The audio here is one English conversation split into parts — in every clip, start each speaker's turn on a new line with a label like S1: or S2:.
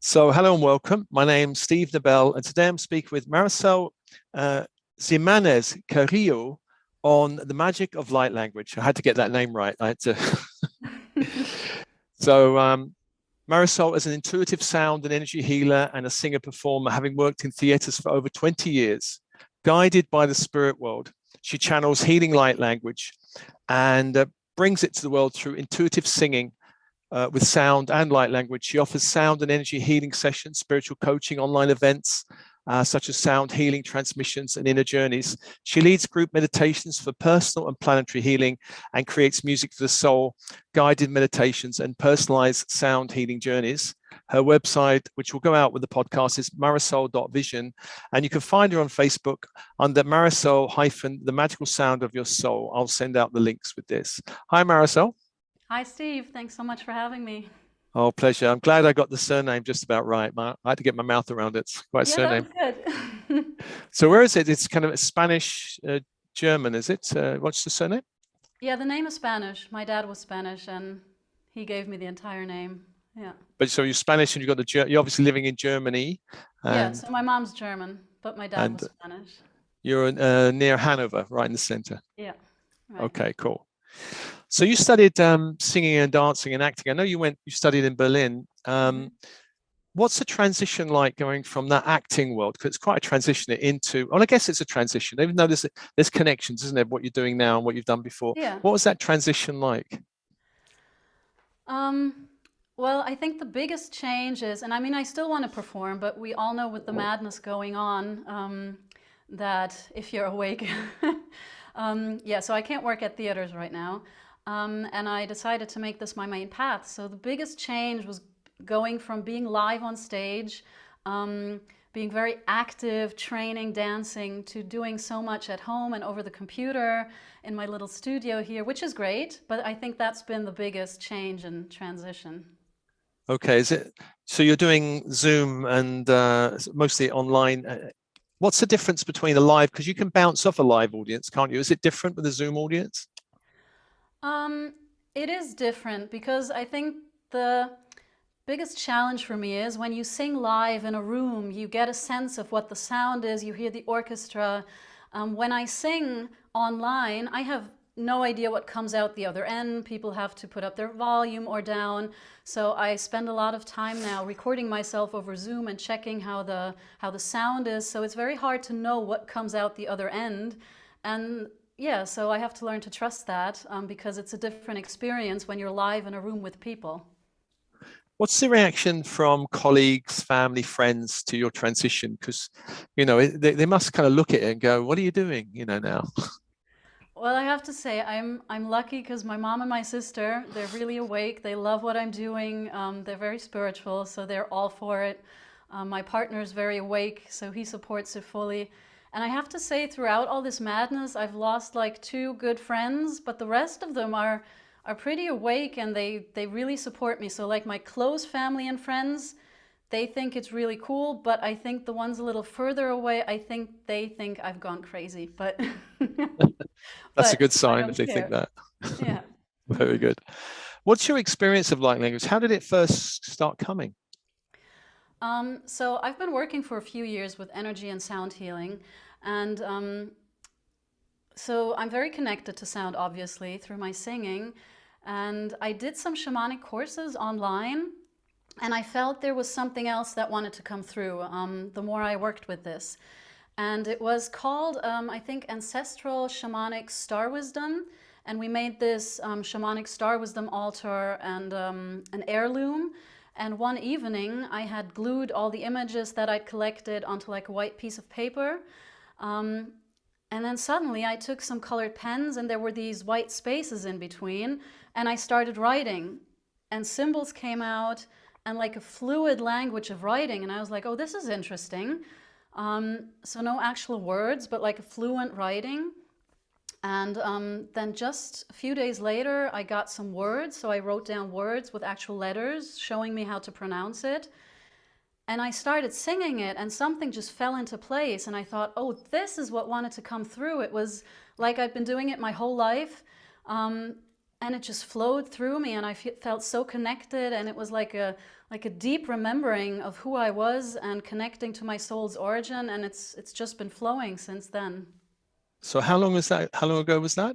S1: So, hello and welcome. My name's Steve Nobel, and today I'm speaking with Marysol Ximenez-Carrillo on the magic of light language. I had to get that name right. I had to. So, Marysol is an intuitive sound and energy healer and a singer-performer, having worked in theatres for over 20 years. Guided by the spirit world, she channels healing light language and brings it to the world through intuitive singing. With sound and light language. She offers sound and energy healing sessions, spiritual coaching, online events, such as sound healing, transmissions, and inner journeys. She leads group meditations for personal and planetary healing and creates music for the soul, guided meditations, and personalized sound healing journeys. Her website, which will go out with the podcast, is marysol.vision, and you can find her on Facebook under Marysol-The Magical Sound of Your Soul. I'll send out the links with this. Hi, Marysol.
S2: Hi, Steve. Thanks so much for having me.
S1: Oh, pleasure. I'm glad I got the surname just about right. I had to get my mouth around it. It's quite a surname.
S2: That was good.
S1: So where is it? It's kind of a Spanish, German, is it? What's the surname?
S2: Yeah, the name is Spanish. My dad was Spanish and he gave me the entire name. Yeah.
S1: But so you're Spanish and you're obviously living in Germany.
S2: Yeah, so my mom's German, but my dad was Spanish.
S1: You're near Hanover, right in the center.
S2: Yeah.
S1: Right. Okay, cool. So you studied singing and dancing and acting. I know you studied in Berlin. What's the transition like going from that acting world? Because it's quite a transition into, well, I guess it's a transition, even though there's connections, isn't there? What you're doing now and what you've done before.
S2: Yeah.
S1: What was that transition like?
S2: Well, I think the biggest change is, and I mean, I still want to perform, but we all know with the madness going on that if you're awake, yeah, so I can't work at theaters right now. And I decided to make this my main path. So the biggest change was going from being live on stage, being very active, training, dancing, to doing so much at home and over the computer in my little studio here, which is great. But I think that's been the biggest change and transition.
S1: Okay, so you're doing Zoom and mostly online. What's the difference between a live, because you can bounce off a live audience, can't you? Is it different with a Zoom audience?
S2: It is different because I think the biggest challenge for me is when you sing live in a room, you get a sense of what the sound is, you hear the orchestra. When I sing online, I have no idea what comes out the other end. People have to put up their volume or down. So I spend a lot of time now recording myself over Zoom and checking how the sound is. So it's very hard to know what comes out the other end. And yeah, so I have to learn to trust that because it's a different experience when you're live in a room with people.
S1: What's the reaction from colleagues, family, friends to your transition? Because, they must kind of look at it and go, what are you doing, now?
S2: Well, I have to say I'm lucky because my mom and my sister, they're really awake. They love what I'm doing. They're very spiritual, so they're all for it. My partner's very awake, so he supports it fully. And I have to say, throughout all this madness, I've lost like 2 good friends, but the rest of them are pretty awake and they really support me. So like my close family and friends, they think it's really cool, but I think the ones a little further away, I think they think I've gone crazy, but
S1: that's a good sign if they think that.
S2: Yeah.
S1: Very good. What's your experience of light language? How did it first start coming?
S2: So I've been working for a few years with energy and sound healing, and so I'm very connected to sound, obviously, through my singing. And I did some shamanic courses online, and I felt there was something else that wanted to come through the more I worked with this. And it was called, I think, Ancestral Shamanic Star Wisdom. And we made this shamanic star wisdom altar and an heirloom. And one evening, I had glued all the images that I'd collected onto like a white piece of paper. And then suddenly I took some colored pens and there were these white spaces in between. And I started writing. And symbols came out and like a fluid language of writing. And I was like, oh, this is interesting. So no actual words, but like a fluent writing. And then just a few days later, I got some words. So I wrote down words with actual letters showing me how to pronounce it. And I started singing it and something just fell into place. And I thought, oh, this is what wanted to come through. It was like I've been doing it my whole life. and it just flowed through me, and I felt so connected, and it was like a deep remembering of who I was and connecting to my soul's origin, and it's just been flowing since then.
S1: So how long was that? How long ago was that?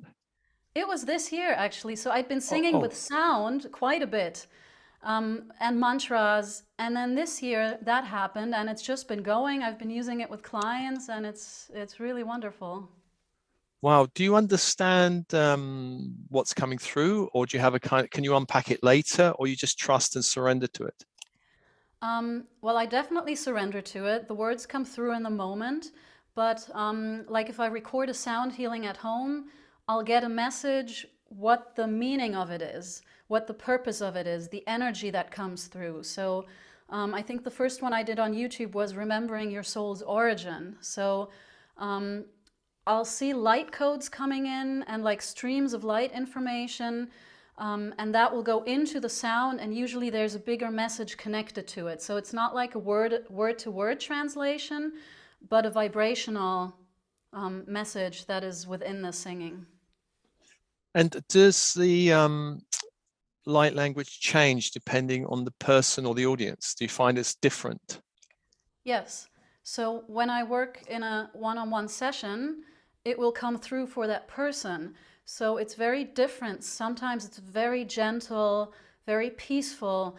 S2: It was this year, actually. So I'd been
S1: Oh,
S2: singing with
S1: oh,
S2: sound quite a bit, and mantras. And then this year that happened, and it's just been going. I've been using it with clients, and it's really wonderful.
S1: wow. Do you understand what's coming through, or do you have a kind can you unpack it later, or you just trust and surrender to it?
S2: Well, I definitely surrender to it. The words come through in the moment, but like if I record a sound healing at home, I'll get a message what the meaning of it is, what the purpose of it is, the energy that comes through. So I think the first one I did on YouTube was remembering your soul's origin. So um, I'll see light codes coming in and like streams of light information, and that will go into the sound, and usually there's a bigger message connected to it. So it's not like a word-to-word translation, but a vibrational message that is within the singing.
S1: And does the light language change depending on the person or the audience? Do you find it's different?
S2: Yes. So when I work in a one-on-one session, it will come through for that person. So it's very different. Sometimes it's very gentle, very peaceful.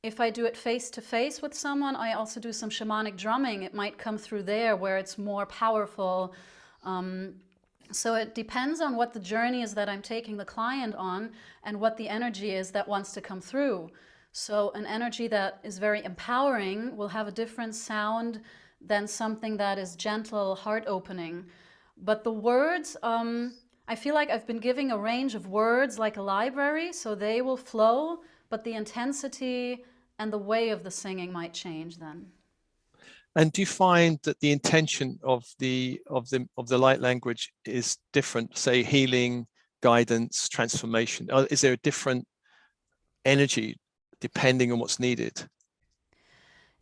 S2: If I do it face to face with someone, I also do some shamanic drumming. It might come through there where it's more powerful. So it depends on what the journey is that I'm taking the client on and what the energy is that wants to come through. So an energy that is very empowering will have a different sound than something that is gentle, heart-opening. But the words, I feel like I've been giving a range of words like a library, so they will flow, but the intensity and the way of the singing might change then.
S1: And do you find that the intention of the light language is different? Say healing, guidance, transformation. Is there a different energy depending on what's needed?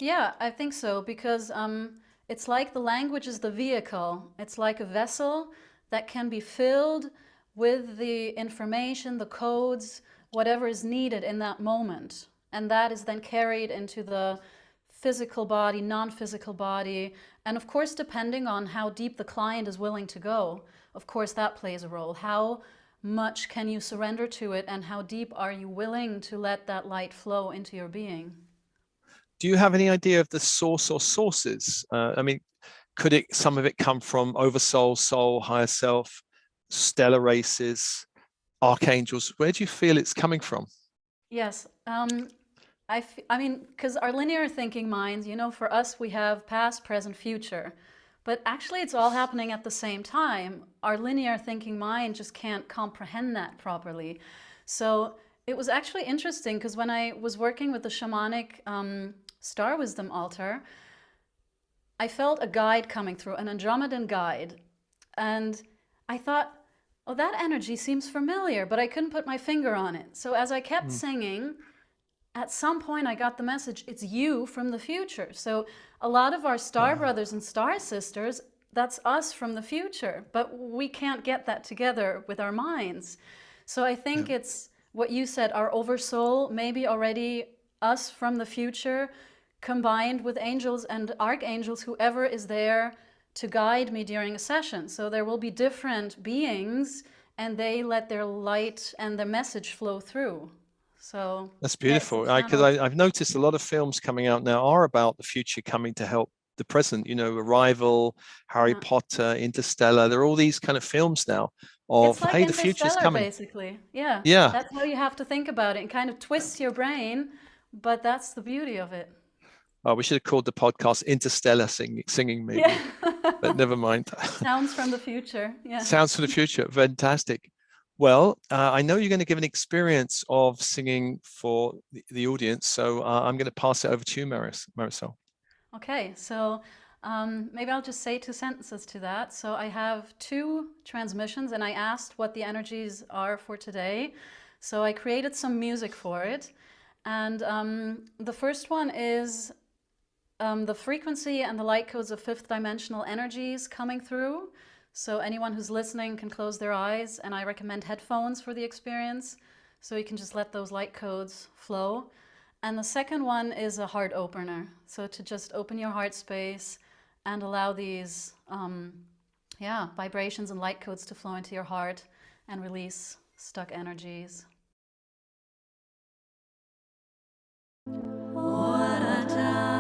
S2: Yeah, I think so, because it's like the language is the vehicle. It's like a vessel that can be filled with the information, the codes, whatever is needed in that moment. And that is then carried into the physical body, non-physical body. And of course, depending on how deep the client is willing to go, of course, that plays a role. How much can you surrender to it, and how deep are you willing to let that light flow into your being?
S1: Do you have any idea of the source or sources? I mean, could some of it come from oversoul, soul, higher self, stellar races, archangels? Where do you feel it's coming from?
S2: Yes. I mean, because our linear thinking minds, you know, for us, we have past, present, future. But actually, it's all happening at the same time. Our linear thinking mind just can't comprehend that properly. So it was actually interesting because when I was working with the shamanic star wisdom altar, I felt a guide coming through, an Andromedan guide. And I thought, oh, that energy seems familiar, but I couldn't put my finger on it. So as I kept singing, at some point I got the message, it's you from the future. So a lot of our star
S1: Wow.
S2: brothers and star sisters, that's us from the future, but we can't get that together with our minds. So I
S1: Yeah.
S2: think it's what you said, our oversoul, maybe already us from the future, combined with angels and archangels, whoever is there to guide me during a session. So there will be different beings, and they let their light and their message flow through. So
S1: That's
S2: yeah, it's a
S1: beautiful. Because
S2: channel.
S1: I've noticed a lot of films coming out now are about the future coming to help the present. You know, Arrival, Harry
S2: Yeah.
S1: Potter, Interstellar. There are all these kind of films now
S2: It's
S1: of,
S2: like
S1: hey, the future's
S2: Interstellar,
S1: coming.
S2: basically. Yeah,
S1: Yeah.
S2: that's how you have to think about it. It kind of twists your brain, but that's the beauty of it.
S1: We should have called the podcast Interstellar Singing
S2: Yeah.
S1: maybe, but never mind.
S2: Sounds from the future. Yeah.
S1: Sounds for the future. Fantastic. Well, I know you're going to give an experience of singing for the audience, so I'm going to pass it over to you, Marysol.
S2: Okay, so maybe I'll just say two sentences to that. So I have two transmissions, and I asked what the energies are for today. So I created some music for it. And the first one is the frequency and the light codes of fifth dimensional energies coming through. So anyone who's listening can close their eyes, and I recommend headphones for the experience, so you can just let those light codes flow. And the second one is a heart opener. So to just open your heart space and allow these vibrations and light codes to flow into your heart and release stuck energies. What a time.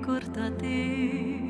S3: Cortate